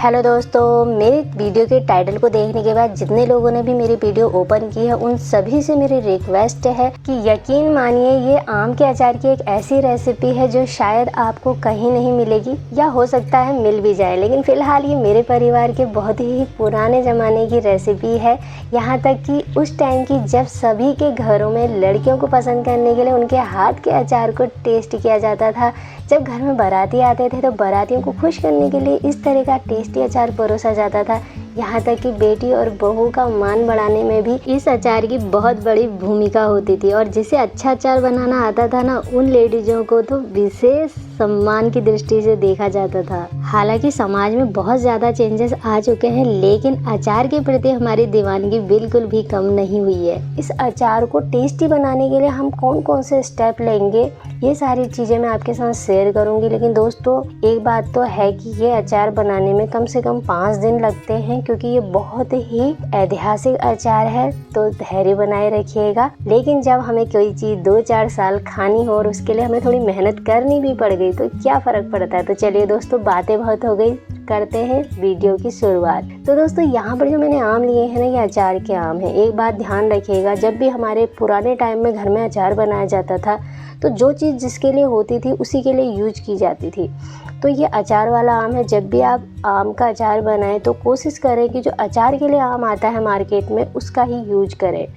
Hello दोस्तों, मेरे video के टाइटल को देखने के बाद जितने लोगों ने भी मेरी वीडियो ओपन की है उन सभी से मेरी रिक्वेस्ट है कि यकीन मानिए ये आम के अचार की एक ऐसी रेसिपी है जो शायद आपको कहीं नहीं मिलेगी या हो सकता है मिल भी जाए, लेकिन फ़िलहाल ये मेरे परिवार के बहुत ही पुराने ज़माने की रेसिपी है। यहाँ तक कि उस टाइम की जब सभी के घरों में लड़कियों को पसंद करने के लिए उनके हाथ के अचार को टेस्ट किया जाता था। जब घर में बाराती आते थे तो बारातियों को खुश करने के लिए इस तरह का टेस्टी अचार परोसा जाता था। यहाँ तक कि बेटी और बहू का मान बढ़ाने में भी इस अचार की बहुत बड़ी भूमिका होती थी और जिसे अच्छा अचार बनाना आता था ना, उन लेडीज़ों को तो विशेष सम्मान की दृष्टि से देखा जाता था। हालांकि समाज में बहुत ज़्यादा चेंजेस आ चुके हैं, लेकिन अचार के प्रति हमारी दीवानगी बिल्कुल भी कम नहीं हुई है। इस अचार को टेस्टी बनाने के लिए हम कौन कौन से स्टेप लेंगे, ये सारी चीज़ें मैं आपके साथ शेयर करूंगी। लेकिन दोस्तों, एक बात तो है कि ये अचार बनाने में कम से कम 5 दिन लगते हैं, क्योंकि ये बहुत ही ऐतिहासिक अचार है, तो धैर्य बनाए रखिएगा। लेकिन जब हमें कोई चीज़ 2-4 साल खानी हो और उसके लिए हमें थोड़ी मेहनत करनी भी पड़ गई तो क्या फ़र्क पड़ता है। तो चलिए दोस्तों, बातें बहुत हो गई, करते हैं वीडियो की शुरुआत। तो दोस्तों, यहाँ पर जो मैंने आम लिए हैं ना, ये अचार के आम हैं। एक बात ध्यान रखिएगा, जब भी हमारे पुराने टाइम में घर में अचार बनाया जाता था तो जो चीज़ जिसके लिए होती थी उसी के लिए यूज की जाती थी। तो ये अचार वाला आम है। जब भी आप आम का अचार बनाएं तो कोशिश करें कि जो अचार के लिए आम आता है मार्केट में उसका ही यूज करें,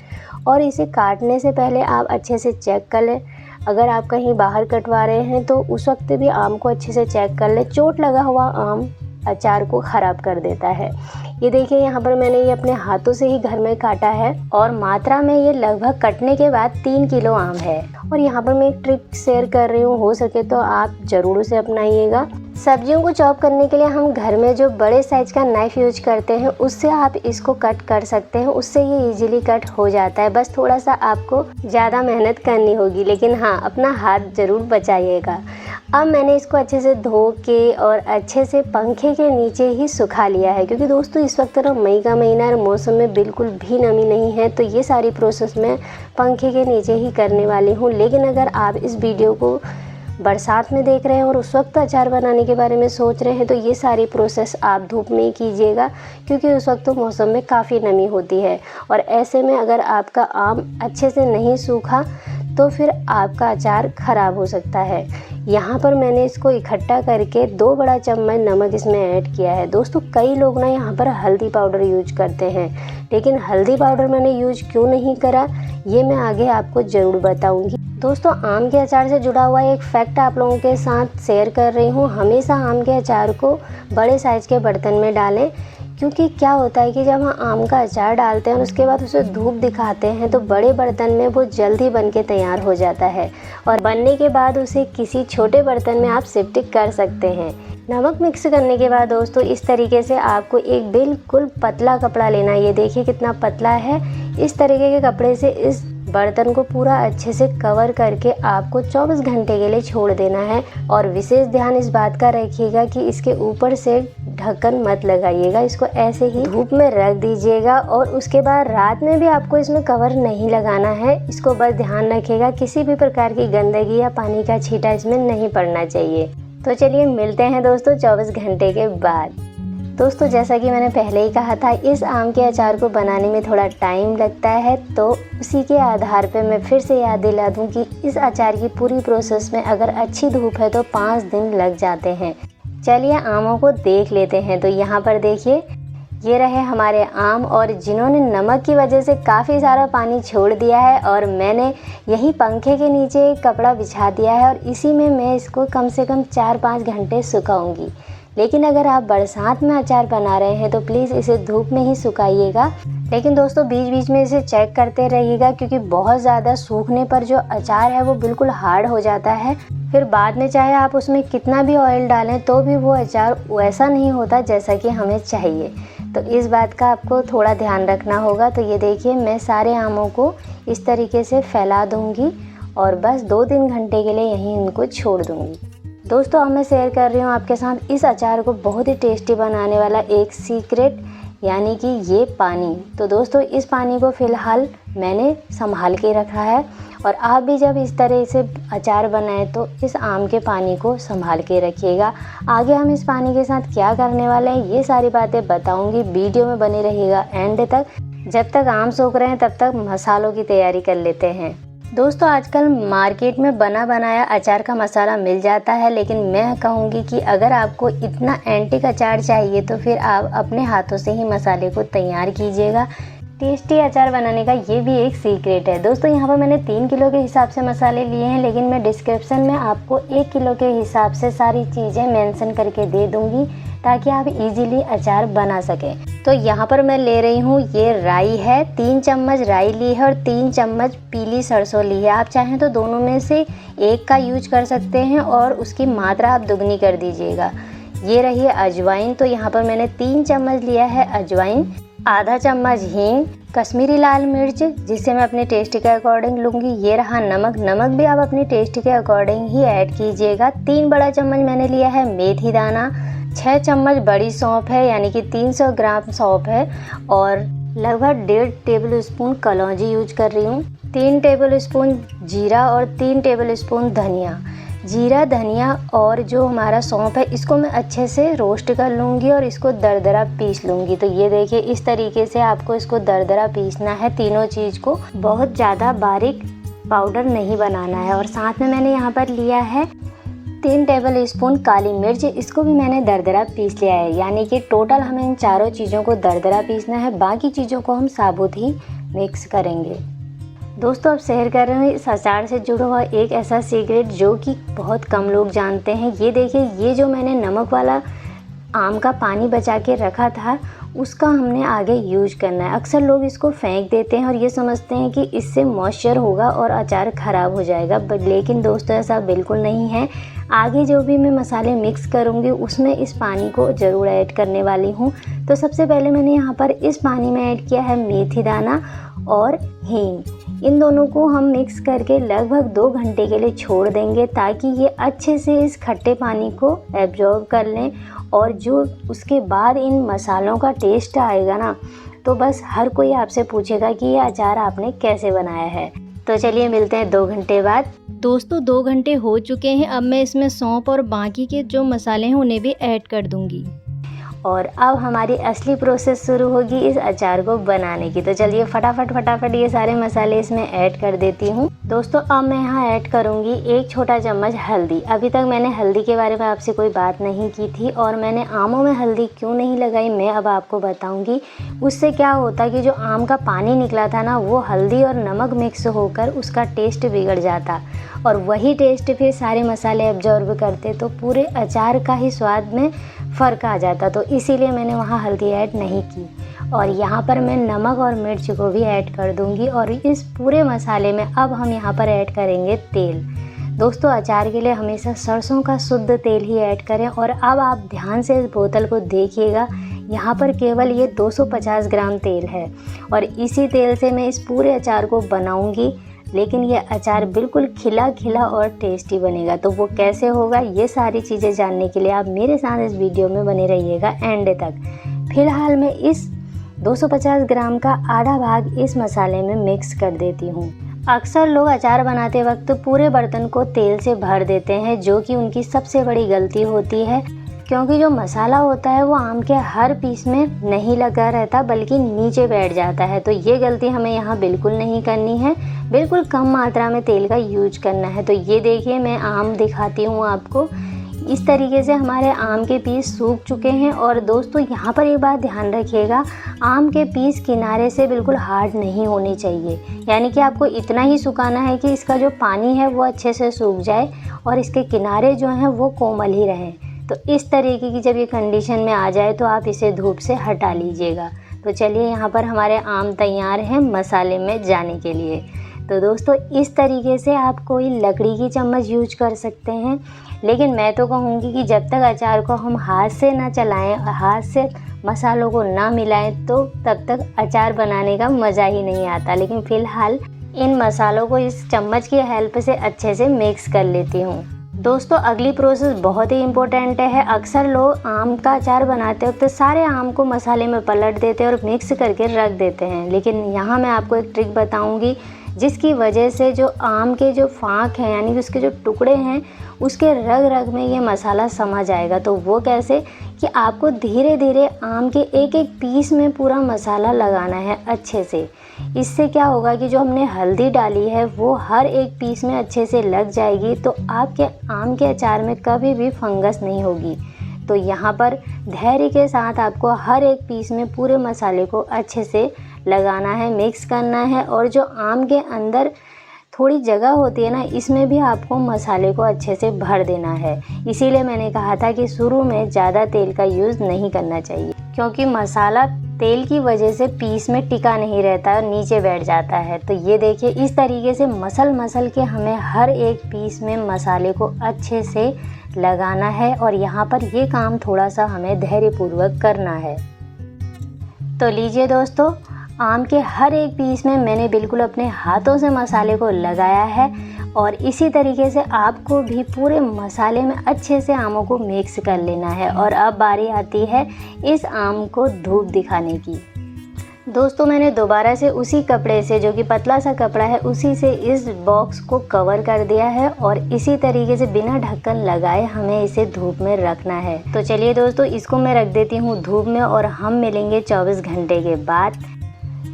और इसे काटने से पहले आप अच्छे से चेक कर लें। अगर आप कहीं बाहर कटवा रहे हैं तो उस वक्त भी आम को अच्छे से चेक कर लें। चोट लगा हुआ आम अचार को ख़राब कर देता है। ये देखिए, यहाँ पर मैंने ये अपने हाथों से ही घर में काटा है और मात्रा में ये लगभग कटने के बाद 3 किलो आम है। और यहाँ पर मैं एक ट्रिक शेयर कर रही हूँ, हो सके तो आप ज़रूर उसे अपनाइएगा। सब्जियों को चॉप करने के लिए हम घर में जो बड़े साइज का नाइफ़ यूज करते हैं उससे आप इसको कट कर सकते हैं, उससे ये इजीली कट हो जाता है। बस थोड़ा सा आपको ज़्यादा मेहनत करनी होगी, लेकिन हाँ, अपना हाथ ज़रूर बचाइएगा। अब मैंने इसको अच्छे से धो के और अच्छे से पंखे के नीचे ही सुखा लिया है, क्योंकि दोस्तों इस वक्त ना मई का महीना और मौसम में बिल्कुल भी नमी नहीं है, तो ये सारी प्रोसेस मैं पंखे के नीचे ही करने वाली हूँ। लेकिन अगर आप इस वीडियो को बरसात में देख रहे हैं और उस वक्त अचार बनाने के बारे में सोच रहे हैं तो ये सारी प्रोसेस आप धूप में ही कीजिएगा, क्योंकि उस वक्त तो मौसम में काफ़ी नमी होती है। और ऐसे में अगर आपका आम अच्छे से नहीं सूखा तो फिर आपका अचार ख़राब हो सकता है। यहाँ पर मैंने इसको इकट्ठा करके 2 बड़ा चम्मच नमक इसमें ऐड किया है। दोस्तों, कई लोग ना यहाँ पर हल्दी पाउडर यूज करते हैं, लेकिन हल्दी पाउडर मैंने यूज क्यों नहीं करा ये मैं आगे आपको ज़रूर बताऊँगी। दोस्तों, आम के अचार से जुड़ा हुआ एक फैक्ट आप लोगों के साथ शेयर कर रही हूँ। हमेशा आम के अचार को बड़े साइज़ के बर्तन में डालें, क्योंकि क्या होता है कि जब हम आम का अचार डालते हैं और उसके बाद उसे धूप दिखाते हैं तो बड़े बर्तन में वो जल्दी बन के तैयार हो जाता है, और बनने के बाद उसे किसी छोटे बर्तन में आप शिफ्ट कर सकते हैं। नमक मिक्स करने के बाद दोस्तों इस तरीके से आपको एक बिल्कुल पतला कपड़ा लेना है। ये देखिए कितना पतला है। इस तरीके के कपड़े से इस बर्तन को पूरा अच्छे से कवर करके आपको 24 घंटे के लिए छोड़ देना है। और विशेष ध्यान इस बात का रखिएगा कि इसके ऊपर से ढक्कन मत लगाइएगा, इसको ऐसे ही धूप में रख दीजिएगा। और उसके बाद रात में भी आपको इसमें कवर नहीं लगाना है। इसको बस ध्यान रखिएगा किसी भी प्रकार की गंदगी या पानी का छींटा इसमें नहीं पड़ना चाहिए। तो चलिए मिलते हैं दोस्तों 24 घंटे के बाद। दोस्तों, जैसा कि मैंने पहले ही कहा था, इस आम के अचार को बनाने में थोड़ा टाइम लगता है, तो उसी के आधार पे मैं फिर से याद दिला दूं कि इस अचार की पूरी प्रोसेस में अगर अच्छी धूप है तो 5 दिन लग जाते हैं। चलिए आमों को देख लेते हैं। तो यहाँ पर देखिए, ये रहे हमारे आम, और जिन्होंने नमक की वजह से काफ़ी सारा पानी छोड़ दिया है, और मैंने यही पंखे के नीचे एक कपड़ा बिछा दिया है और इसी में मैं इसको कम से कम 4-5 घंटे सुखाऊंगी। लेकिन अगर आप बरसात में अचार बना रहे हैं तो प्लीज़ इसे धूप में ही सुखाइएगा। लेकिन दोस्तों, बीच बीच में इसे चेक करते रहिएगा, क्योंकि बहुत ज़्यादा सूखने पर जो अचार है वो बिल्कुल हार्ड हो जाता है। फिर बाद में चाहे आप उसमें कितना भी ऑयल डालें तो भी वो अचार वैसा नहीं होता जैसा कि हमें चाहिए। तो इस बात का आपको थोड़ा ध्यान रखना होगा। तो ये देखिए, मैं सारे आमों को इस तरीके से फैला दूँगी और बस 2-3 घंटे के लिए यहीं इनको छोड़ दूँगी। दोस्तों, अब मैं शेयर कर रही हूँ आपके साथ इस अचार को बहुत ही टेस्टी बनाने वाला एक सीक्रेट यानी कि ये पानी। तो दोस्तों इस पानी को फ़िलहाल मैंने संभाल के रखा है, और आप भी जब इस तरह से अचार बनाएं तो इस आम के पानी को संभाल के रखिएगा। आगे हम इस पानी के साथ क्या करने वाले हैं ये सारी बातें बताऊंगी, वीडियो में बने रहिएगा एंड तक। जब तक आम सूख रहे हैं तब तक मसालों की तैयारी कर लेते हैं। दोस्तों आजकल मार्केट में बना बनाया अचार का मसाला मिल जाता है, लेकिन मैं कहूँगी कि अगर आपको इतना एंटीक अचार चाहिए तो फिर आप अपने हाथों से ही मसाले को तैयार कीजिएगा। टेस्टी अचार बनाने का ये भी एक सीक्रेट है। दोस्तों यहाँ पर मैंने 3 किलो के हिसाब से मसाले लिए हैं, लेकिन मैं डिस्क्रिप्शन में आपको 1 किलो के हिसाब से सारी चीज़ें मेंशन करके दे दूँगी ताकि आप इजीली अचार बना सकें। तो यहाँ पर मैं ले रही हूँ ये राई है, 3 चम्मच राई ली है और 3 चम्मच पीली सरसों ली है। आप चाहें तो दोनों में से एक का यूज कर सकते हैं और उसकी मात्रा आप दुगनी कर दीजिएगा। ये रही है अजवाइन, तो यहाँ पर मैंने 3 चम्मच लिया है अजवाइन, आधा चम्मच हींग, कश्मीरी लाल मिर्च जिसे मैं अपने टेस्ट के अकॉर्डिंग लूँगी। ये रहा नमक, नमक भी आप अपने टेस्ट के अकॉर्डिंग ही ऐड कीजिएगा। 3 बड़ा चम्मच मैंने लिया है मेथी दाना, 6 चम्मच बड़ी सौंफ है यानी कि 300 ग्राम सौंफ है, और लगभग 1.5 टेबल स्पून कलौंजी यूज कर रही हूँ, 3 टेबल स्पून जीरा और 3 टेबल स्पून धनिया। जीरा, धनिया और जो हमारा सौंफ है इसको मैं अच्छे से रोस्ट कर लूँगी और इसको दरदरा पीस लूँगी। तो ये देखिए इस तरीके से आपको इसको दरदरा पीसना है, तीनों चीज़ को, बहुत ज़्यादा बारीक पाउडर नहीं बनाना है। और साथ में मैंने यहाँ पर लिया है 3 टेबल स्पून काली मिर्च, इसको भी मैंने दरदरा पीस लिया है। यानी कि टोटल हमें इन चारों चीज़ों को दरदरा पीसना है, बाकी चीज़ों को हम साबुत ही मिक्स करेंगे। दोस्तों अब शेयर कर रहे हैं इस अचार से जुड़ा हुआ एक ऐसा सीक्रेट जो कि बहुत कम लोग जानते हैं। ये देखिए, ये जो मैंने नमक वाला आम का पानी बचा के रखा था उसका हमने आगे यूज करना है। अक्सर लोग इसको फेंक देते हैं और ये समझते हैं कि इससे मॉइस्चर होगा और अचार ख़राब हो जाएगा, लेकिन दोस्तों ऐसा बिल्कुल नहीं है। आगे जो भी मैं मसाले मिक्स करूँगी उसमें इस पानी को ज़रूर ऐड करने वाली हूँ। तो सबसे पहले मैंने यहाँ पर इस पानी में ऐड किया है मेथी दाना और हींग। इन दोनों को हम मिक्स करके लगभग 2 घंटे के लिए छोड़ देंगे ताकि ये अच्छे से इस खट्टे पानी को एब्जॉर्ब कर लें, और जो उसके बाद इन मसालों का टेस्ट आएगा ना, तो बस हर कोई आपसे पूछेगा कि ये अचार आपने कैसे बनाया है। तो चलिए मिलते हैं 2 घंटे बाद। दोस्तों 2 घंटे हो चुके हैं। अब मैं इसमें सौंफ और बाकी के जो मसाले हैं उन्हें भी ऐड कर दूंगी, और अब हमारी असली प्रोसेस शुरू होगी इस अचार को बनाने की। तो चलिए फटाफट ये सारे मसाले इसमें ऐड कर देती हूँ। दोस्तों अब मैं यहाँ ऐड करूँगी 1 छोटा चम्मच हल्दी। अभी तक मैंने हल्दी के बारे में आपसे कोई बात नहीं की थी, और मैंने आमों में हल्दी क्यों नहीं लगाई मैं अब आपको बताऊँगी। उससे क्या होता कि जो आम का पानी निकला था ना, वो हल्दी और नमक मिक्स होकर उसका टेस्ट बिगड़ जाता, और वही टेस्ट फिर सारे मसाले एब्जॉर्ब करते तो पूरे अचार का ही स्वाद में फ़र्क आ जाता। तो इसीलिए मैंने वहाँ हल्दी ऐड नहीं की। और यहाँ पर मैं नमक और मिर्च को भी ऐड कर दूँगी, और इस पूरे मसाले में अब हम यहाँ पर ऐड करेंगे तेल। दोस्तों अचार के लिए हमेशा सरसों का शुद्ध तेल ही ऐड करें। और अब आप ध्यान से इस बोतल को देखिएगा, यहाँ पर केवल ये 250 ग्राम तेल है, और इसी तेल से मैं इस पूरे अचार को बनाऊँगी। लेकिन ये अचार बिल्कुल खिला खिला और टेस्टी बनेगा। तो वो कैसे होगा ये सारी चीज़ें जानने के लिए आप मेरे साथ इस वीडियो में बने रहिएगा एंड तक। फिलहाल मैं इस 250 ग्राम का आधा भाग इस मसाले में मिक्स कर देती हूँ। अक्सर लोग अचार बनाते वक्त पूरे बर्तन को तेल से भर देते हैं, जो कि उनकी सबसे बड़ी गलती होती है, क्योंकि जो मसाला होता है वो आम के हर पीस में नहीं लगा रहता बल्कि नीचे बैठ जाता है। तो ये गलती हमें यहाँ बिल्कुल नहीं करनी है, बिल्कुल कम मात्रा में तेल का यूज करना है। तो ये देखिए मैं आम दिखाती हूँ आपको, इस तरीके से हमारे आम के पीस सूख चुके हैं। और दोस्तों यहाँ पर एक बात ध्यान रखिएगा, आम के पीस किनारे से बिल्कुल हार्ड नहीं होने चाहिए, यानी कि आपको इतना ही सुखाना है कि इसका जो पानी है वो अच्छे से सूख जाए और इसके किनारे जो हैं वो कोमल ही रहें। तो इस तरीके की जब ये कंडीशन में आ जाए तो आप इसे धूप से हटा लीजिएगा। तो चलिए यहाँ पर हमारे आम तैयार हैं मसाले में जाने के लिए। तो दोस्तों इस तरीके से आप कोई लकड़ी की चम्मच यूज कर सकते हैं, लेकिन मैं तो कहूँगी कि जब तक अचार को हम हाथ से ना चलाएं, हाथ से मसालों को ना मिलाएं, तो तब तक अचार बनाने का मज़ा ही नहीं आता। लेकिन फ़िलहाल इन मसालों को इस चम्मच की हेल्प से अच्छे से मिक्स कर लेती हूँ। दोस्तों अगली प्रोसेस बहुत ही इम्पोर्टेंट है। अक्सर लोग आम का अचार बनाते वक्त सारे आम को मसाले में पलट देते हैं और मिक्स करके रख देते हैं, लेकिन यहाँ मैं आपको एक ट्रिक बताऊँगी जिसकी वजह से जो आम के जो फाँक हैं यानी कि उसके जो टुकड़े हैं उसके रग रग में ये मसाला समा जाएगा। तो वो कैसे कि आपको धीरे धीरे आम के एक एक पीस में पूरा मसाला लगाना है अच्छे से। इससे क्या होगा कि जो हमने हल्दी डाली है वो हर एक पीस में अच्छे से लग जाएगी, तो आपके आम के अचार में कभी भी फंगस नहीं होगी। तो यहाँ पर धैर्य के साथ आपको हर एक पीस में पूरे मसाले को अच्छे से लगाना है, मिक्स करना है। और जो आम के अंदर थोड़ी जगह होती है ना, इसमें भी आपको मसाले को अच्छे से भर देना है। इसीलिए मैंने कहा था कि शुरू में ज़्यादा तेल का यूज़ नहीं करना चाहिए, क्योंकि मसाला तेल की वजह से पीस में टिका नहीं रहता है और नीचे बैठ जाता है। तो ये देखिए इस तरीके से मसल के हमें हर एक पीस में मसाले को अच्छे से लगाना है। और यहाँ पर ये काम थोड़ा सा हमें धैर्यपूर्वक करना है। तो लीजिए दोस्तों, आम के हर एक पीस में मैंने बिल्कुल अपने हाथों से मसाले को लगाया है और इसी तरीके से आपको भी पूरे मसाले में अच्छे से आमों को मिक्स कर लेना है। और अब बारी आती है इस आम को धूप दिखाने की। दोस्तों मैंने दोबारा से उसी कपड़े से, जो कि पतला सा कपड़ा है, उसी से इस बॉक्स को कवर कर दिया है और इसी तरीके से बिना ढक्कन लगाए हमें इसे धूप में रखना है। तो चलिए दोस्तों, इसको मैं रख देती हूँ धूप में और हम मिलेंगे 24 घंटे के बाद।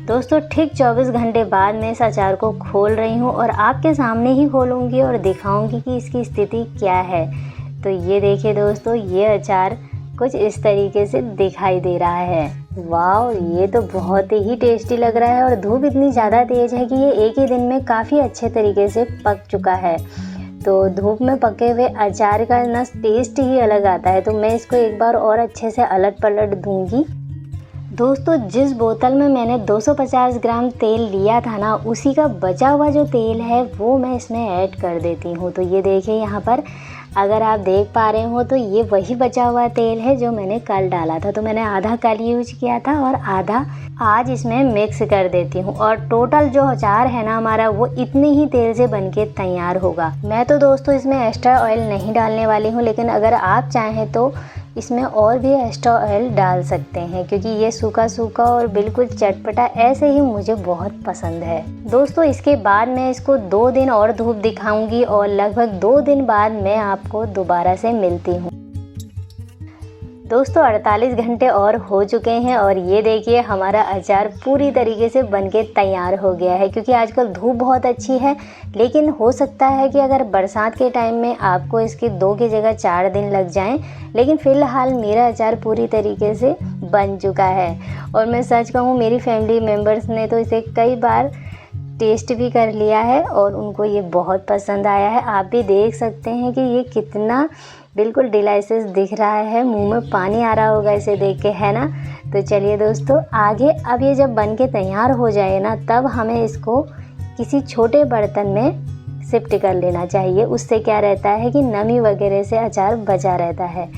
दोस्तों ठीक 24 घंटे बाद मैं इस अचार को खोल रही हूँ और आपके सामने ही खोलूँगी और दिखाऊँगी कि इसकी स्थिति क्या है। तो ये देखिए दोस्तों, ये अचार कुछ इस तरीके से दिखाई दे रहा है। वाह, ये तो बहुत ही टेस्टी लग रहा है और धूप इतनी ज़्यादा तेज़ है कि ये एक ही दिन में काफ़ी अच्छे तरीके से पक चुका है। तो धूप में पके हुए अचार का ना टेस्ट ही अलग आता है। तो मैं इसको एक बार और अच्छे से अलट पलट दूँगी। दोस्तों जिस बोतल में मैंने 250 ग्राम तेल लिया था ना, उसी का बचा हुआ जो तेल है वो मैं इसमें ऐड कर देती हूँ। तो ये देखिए यहाँ पर अगर आप देख पा रहे हो तो ये वही बचा हुआ तेल है जो मैंने कल डाला था। तो मैंने आधा कल यूज किया था और आधा आज इसमें मिक्स कर देती हूँ और टोटल जो अचार है ना हमारा, वो इतने ही तेल से बनके तैयार होगा। मैं तो दोस्तों इसमें एक्स्ट्रा ऑयल नहीं डालने वाली हूँ, लेकिन अगर आप चाहें तो इसमें और भी एक्स्ट्रा ऑयल डाल सकते हैं, क्योंकि ये सूखा सूखा और बिल्कुल चटपटा ऐसे ही मुझे बहुत पसंद है। दोस्तों इसके बाद मैं इसको 2 दिन और धूप दिखाऊंगी और लगभग 2 दिन बाद मैं आपको दोबारा से मिलती हूँ। दोस्तों 48 घंटे और हो चुके हैं और ये देखिए हमारा अचार पूरी तरीके से बनके तैयार हो गया है। क्योंकि आजकल धूप बहुत अच्छी है, लेकिन हो सकता है कि अगर बरसात के टाइम में आपको इसके 2 की जगह 4 दिन लग जाएं, लेकिन फ़िलहाल मेरा अचार पूरी तरीके से बन चुका है। और मैं सच कहूँ, मेरी फैमिली मेम्बर्स ने तो इसे कई बार टेस्ट भी कर लिया है और उनको ये बहुत पसंद आया है। आप भी देख सकते हैं कि ये कितना बिल्कुल डिलाइशियस दिख रहा है, मुंह में पानी आ रहा होगा इसे देख के, है ना। तो चलिए दोस्तों आगे, अब ये जब बन के तैयार हो जाए ना, तब हमें इसको किसी छोटे बर्तन में शिफ्ट कर लेना चाहिए। उससे क्या रहता है कि नमी वगैरह से अचार बचा रहता है।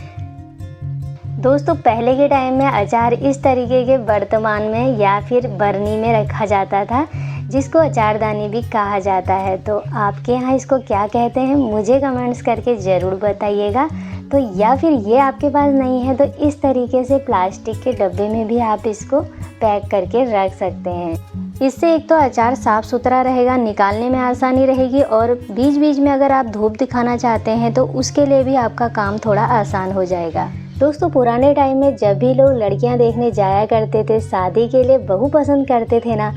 दोस्तों पहले के टाइम में अचार इस तरीके के बर्तमान में या फिर बरनी में रखा जाता था, जिसको अचारदानी भी कहा जाता है। तो आपके यहाँ इसको क्या कहते हैं मुझे कमेंट्स करके ज़रूर बताइएगा। तो या फिर ये आपके पास नहीं है तो इस तरीके से प्लास्टिक के डब्बे में भी आप इसको पैक करके रख सकते हैं। इससे एक तो अचार साफ़ सुथरा रहेगा, निकालने में आसानी रहेगी, और बीच बीच में अगर आप धूप दिखाना चाहते हैं तो उसके लिए भी आपका काम थोड़ा आसान हो जाएगा। दोस्तों पुराने टाइम में जब भी लोग लड़कियां देखने जाया करते थे, शादी के लिए बहू पसंद करते थे ना,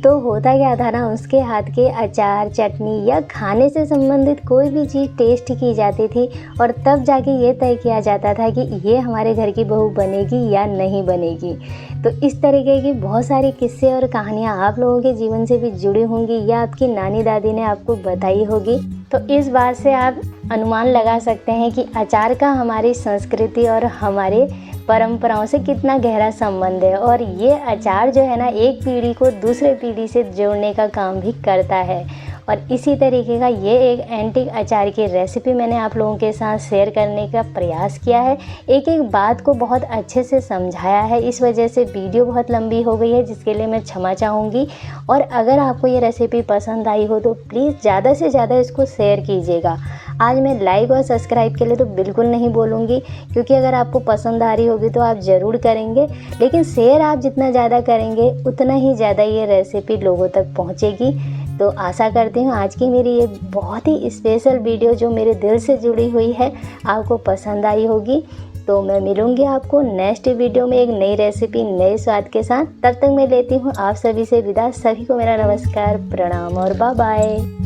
तो होता क्या था ना, उसके हाथ के अचार, चटनी या खाने से संबंधित कोई भी चीज़ टेस्ट की जाती थी और तब जाके ये तय किया जाता था कि ये हमारे घर की बहू बनेगी या नहीं बनेगी। तो इस तरीके की बहुत सारी किस्से और कहानियाँ आप लोगों के जीवन से भी जुड़ी होंगी या आपकी नानी दादी ने आपको बताई होगी। तो इस बात से आप अनुमान लगा सकते हैं कि अचार का हमारी संस्कृति और हमारे परंपराओं से कितना गहरा संबंध है। और ये अचार जो है ना, एक पीढ़ी को दूसरे पीढ़ी से जोड़ने का काम भी करता है। और इसी तरीके का ये एक एंटीक अचार की रेसिपी मैंने आप लोगों के साथ शेयर करने का प्रयास किया है। एक एक बात को बहुत अच्छे से समझाया है, इस वजह से वीडियो बहुत लंबी हो गई है, जिसके लिए मैं क्षमा चाहूँगी। और अगर आपको ये रेसिपी पसंद आई हो तो प्लीज़ ज़्यादा से ज़्यादा इसको शेयर कीजिएगा। आज मैं लाइक और सब्सक्राइब के लिए तो बिल्कुल नहीं बोलूँगी, क्योंकि अगर आपको पसंद आ रही होगी तो आप ज़रूर करेंगे, लेकिन शेयर आप जितना ज़्यादा करेंगे उतना ही ज़्यादा ये रेसिपी लोगों तक पहुँचेगी। तो आशा करती हूँ आज की मेरी ये बहुत ही स्पेशल वीडियो जो मेरे दिल से जुड़ी हुई है आपको पसंद आई होगी। तो मैं मिलूँगी आपको नेक्स्ट वीडियो में एक नई रेसिपी नए स्वाद के साथ। तब तक मैं लेती हूँ आप सभी से विदा। सभी को मेरा नमस्कार, प्रणाम और बाय बाय।